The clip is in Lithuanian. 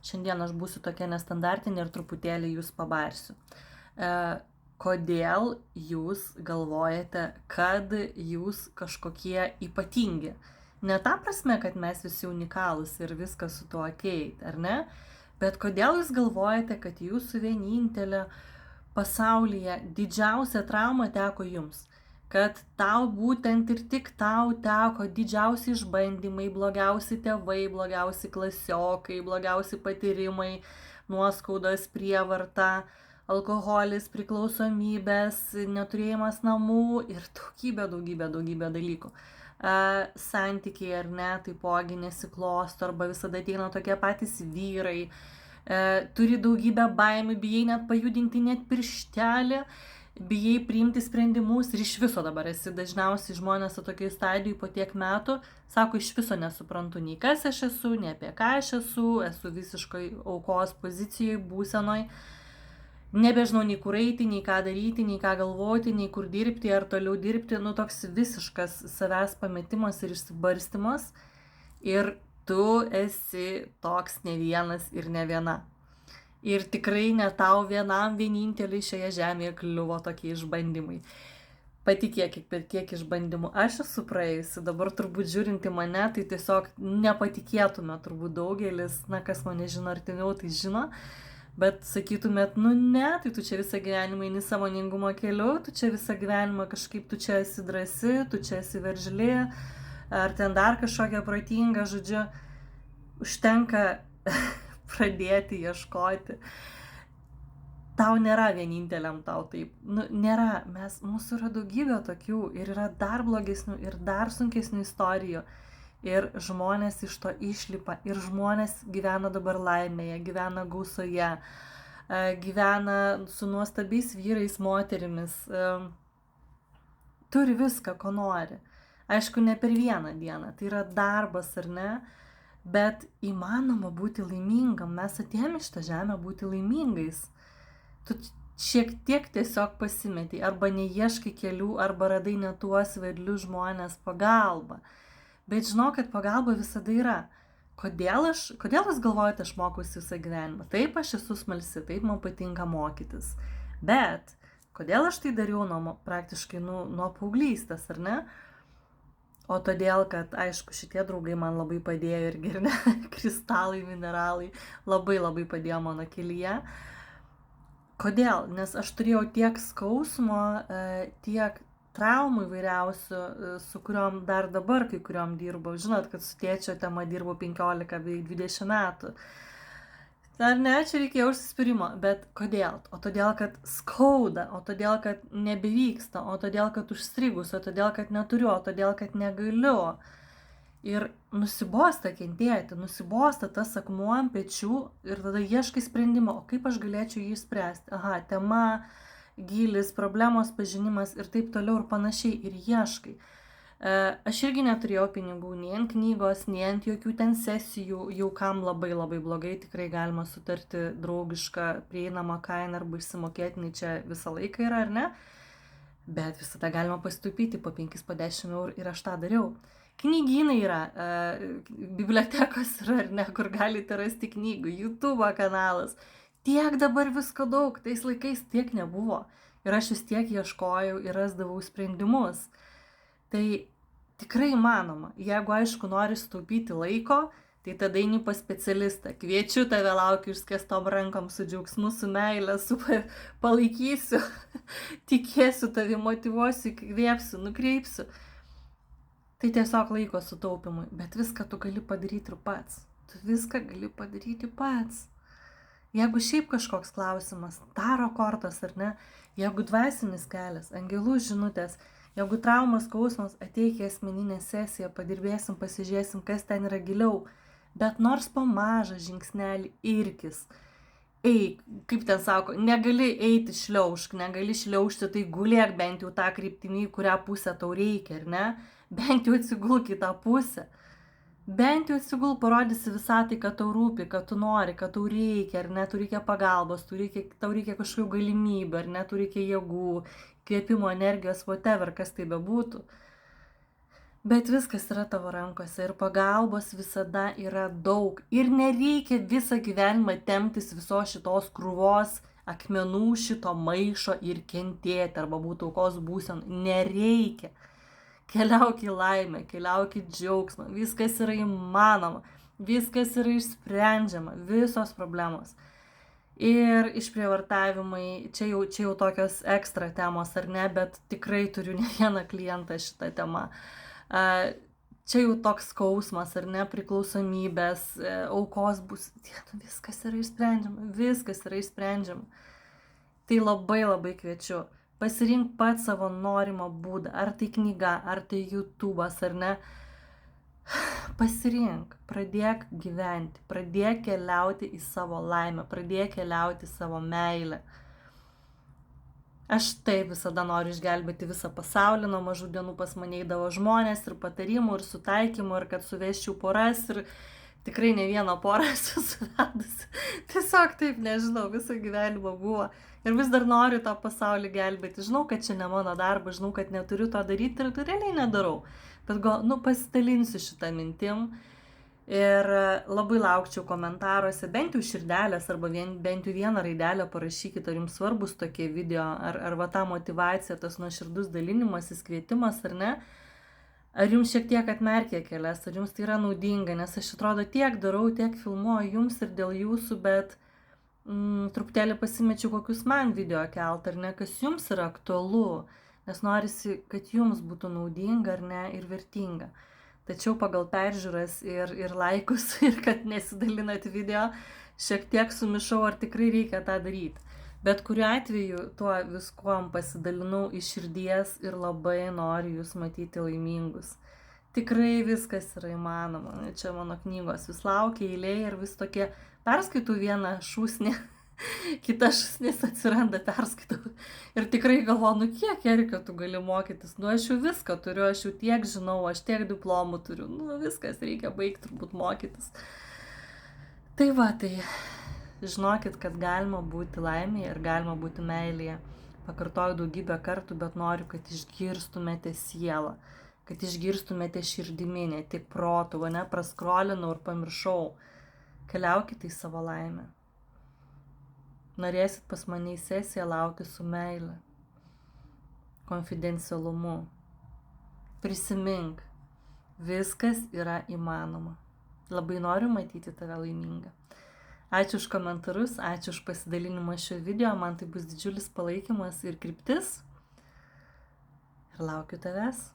Šiandien aš būsiu tokia nestandartinė ir truputėlį jūs pabarsiu. Kodėl jūs galvojate, kad jūs kažkokie ypatingi? Ne ta prasme, kad mes visi unikalūs ir viskas su tuo okei, ar ne? Bet kodėl jūs galvojate, kad jūsų vienintelė pasaulyje didžiausia trauma teko jums? Kad tau būtent ir tik tau teko didžiausi išbandymai, blogiausi tėvai, blogiausi klasiokai, blogiausi patyrimai, nuoskaudos, prievarta, alkoholis, priklausomybės, neturėjimas namų ir daugybė dalykų. Santykiai ar ne, taipogi nesiklosto arba visada ateina tokie patys vyrai, turi daugybę baimių, bijai net pajudinti net pirštelį, bijai priimti sprendimus ir iš viso dabar esi dažniausiai žmonės tokiai stadijai po tiek metų, sako, iš viso nesuprantu nei kas aš esu, nei apie ką aš esu visiškai aukos pozicijoje, būsenoj, nebežinau nei kur eiti, nei ką daryti, nei ką galvoti, nei kur dirbti ar toliau dirbti, toks visiškas savęs pametimas ir išsibarstymas ir tu esi toks ne vienas ir ne viena. Ir tikrai ne tau vienam vieninteliui šioje žemėje kliuvo tokie išbandymai. Patikėkit, per kiek išbandymų aš esu praėjusi, dabar turbūt žiūrinti mane, tai tiesiog nepatikėtume turbūt daugelis, kas mane žino artimiau, tai žino, bet sakytumėt, ne, tai tu čia visą gyvenimą eini sąmoningumo keliu, tu čia visą gyvenimą kažkaip tu čia esi drąsi, tu čia esi veržli, ar ten dar kažkokia protinga, žodžiu, užtenka pradėti ieškoti. Tau nėra vieninteliam tau taip. Nėra. Mūsų yra daugybė tokių ir yra dar blogesnių ir dar sunkesnių istorijų. Ir žmonės iš to išlipa. Ir žmonės gyvena dabar laimėje, gyvena gausoje, gyvena su nuostabiais vyrais, moterimis. Turi viską, ko nori. Aišku, ne per vieną dieną. Tai yra darbas, ar ne? Bet įmanoma būti laimingam. Mes atėjome iš tą žemę būti laimingais. Tu šiek tiek tiesiog pasimetei, arba neieškai kelių, arba radai ne tuos vedlius žmonės pagalbą. Bet žinau, kad pagalba visada yra. Kodėl jūs galvojate, aš mokausi visą gyvenimą? Taip, aš esu smalsi, taip, man patinka mokytis. Bet kodėl aš tai dariau praktiškai nuo paauglystės, ar ne? O todėl, kad, aišku, šitie draugai man labai padėjo irgi, ir ne, kristalai, mineralai, labai padėjo mano kelyje. Kodėl? Nes aš turėjau tiek skausmo, tiek traumų įvairiausių, su kuriuom dar dabar kai kuriuom dirbau. Žinot, kad su tėčio tema dirbau 15 bei 20 metų. Ar ne, čia reikėjo užsispyrimo, bet kodėl? O todėl, kad skauda, o todėl, kad nebevyksta, o todėl, kad užstrigus, o todėl, kad neturiu, o todėl, kad negaliu. Ir nusibosta kentėti, nusibosta tas akmuo ant pečių ir tada ieškai sprendimo, o kaip aš galėčiau jį spręsti. Aha, tema, gilis, problemos pažinimas ir taip toliau ir panašiai ir ieškai. Aš irgi neturėjau pinigų nei ant knygos, nei ant jokių ten sesijų, jau kam labai blogai, tikrai galima sutarti draugišką, prieinamą kainą arba išsimokėti, nei čia visą laiką yra, ar ne? Bet visada galima pasitaupyti po 5-10 eurų ir aš tą dariau. Knygynai yra, bibliotekos yra, ar ne, kur galite rasti knygų, YouTube kanalas. Tiek dabar visko daug, tais laikais tiek nebuvo. Ir aš vis tiek ieškojau ir rasdavau sprendimus. Tai tikrai įmanoma. Jeigu, aišku, nori sutaupyti laiko, tai tada eini pas specialistą. Kviečiu tave, laukiu išskėstom rankom, su džiaugsmu, su meile, palaikysiu, tikėsiu tavi, motyvuosiu, įkvėpsiu, nukreipsiu. Tai tiesiog laiko sutaupimui, bet viską tu gali padaryti ir pats. Tu viską gali padaryti pats. Jeigu šiaip kažkoks klausimas, taro kortos ar ne, jeigu dvasinis kelias, angelų žinutės, jeigu traumas, skausmas, ateik į asmeninę sesiją, padirbėsim, pasižiūrėsim, kas ten yra giliau, bet nors po mažą žingsnelį irkis. Eik, kaip ten sako, negali eiti šliaužk, negali šliaužti, tai gulėk bent jau tą kryptimį, kurią pusę tau reikia, ar ne? Bent jau atsigulk į tą pusę. Bent jau atsigulk, parodysi visatai, kad tau rūpi, kad tu nori, kad tau reikia, ar ne, tau reikia pagalbos, tau reikia kažkokių galimybių, ar ne, tau reikia jėgų, kvėpimo, energijos, whatever, kas tai bebūtų. Bet viskas yra tavo rankose ir pagalbos visada yra daug. Ir nereikia visą gyvenimą temptis visos šitos krūvos akmenų, šito maišo ir kentėti arba būti aukos būsenų. Nereikia. Keliauk į laimę, keliauk į džiaugsmą. Viskas yra įmanoma. Viskas yra išsprendžiama. Visos problemos. Ir išprievartavimai, čia jau tokios ekstra temos ar ne, bet tikrai turiu ne vieną klientą šitą temą. Čia jau toks skausmas ar ne, priklausomybės, aukos bus, viskas yra išsprendžiama, viskas yra išsprendžiama. Tai labai kviečiu, pasirink pat savo norimą būdą, ar tai knyga, ar tai YouTube'as ar ne. Pasirink, pradėk gyventi, pradėk keliauti į savo laimę, pradėk keliauti į savo meilę. Aš taip visada noriu išgelbėti visą pasaulį, nuo mažų dienų pas mane eidavo žmonės ir patarimų, ir sutaikymų, ir kad suvesčiau poras, ir tikrai ne vieną porą esu suvedusi. Tiesiog taip, nežinau, visą gyvenimą buvo. Ir vis dar noriu tą pasaulį gelbėti. Žinau, kad čia ne mano darbas, žinau, kad neturiu to daryti ir realiai nedarau. Bet pasidalinsiu šitą mintim. Ir labai laukčiau komentaruose, bent jau širdelės arba bent jau vieną raidelę parašykite, ar jums svarbus tokie video, ar va ta motyvacija, tas nuoširdus dalinimasis, kvietimas ar ne, ar jums šiek tiek atmerkė kelias, ar jums tai yra naudinga, nes aš atrodo tiek darau, tiek filmuoju jums ir dėl jūsų, bet truputėlį pasimečiau kokius man video kelt, ar ne, kas jums yra aktualu, nes norisi, kad jums būtų naudinga ar ne ir vertinga. Tačiau pagal peržiūras ir laikus ir kad nesidalinat video, šiek tiek sumišau, ar tikrai reikia tą daryti. Bet kuriuo atveju tuo viskuom pasidalinau iš širdies ir labai noriu jūs matyti laimingus. Tikrai viskas yra įmanoma. Čia mano knygos vis laukia eilėje ir vis tokie perskaitau vieną šūsnį. Kitas šūsnis atsiranda, perskaitau. Ir tikrai galvoju, kiek, Erika, tu gali mokytis. Aš jau viską turiu, aš jau tiek žinau, aš tiek diplomų turiu. Viskas, reikia baigti turbūt mokytis. Tai va, tai žinokit, kad galima būti laimėje ir galima būti meilėje. Pakartoju daugybę kartų, bet noriu, kad išgirstumėte sielą. Kad išgirstumėte širdimi, ne tik protu, o ne praskrolinau ir pamiršau. Keliaukite į savo laimę. Norėsit pas mane į sesiją, laukiu su meile, konfidencialumu. Prisimink, viskas yra įmanoma. Labai noriu matyti tave laimingą. Ačiū už komentarus, ačiū už pasidalinimą šio video, man tai bus didžiulis palaikymas ir kryptis. Ir laukiu tavęs.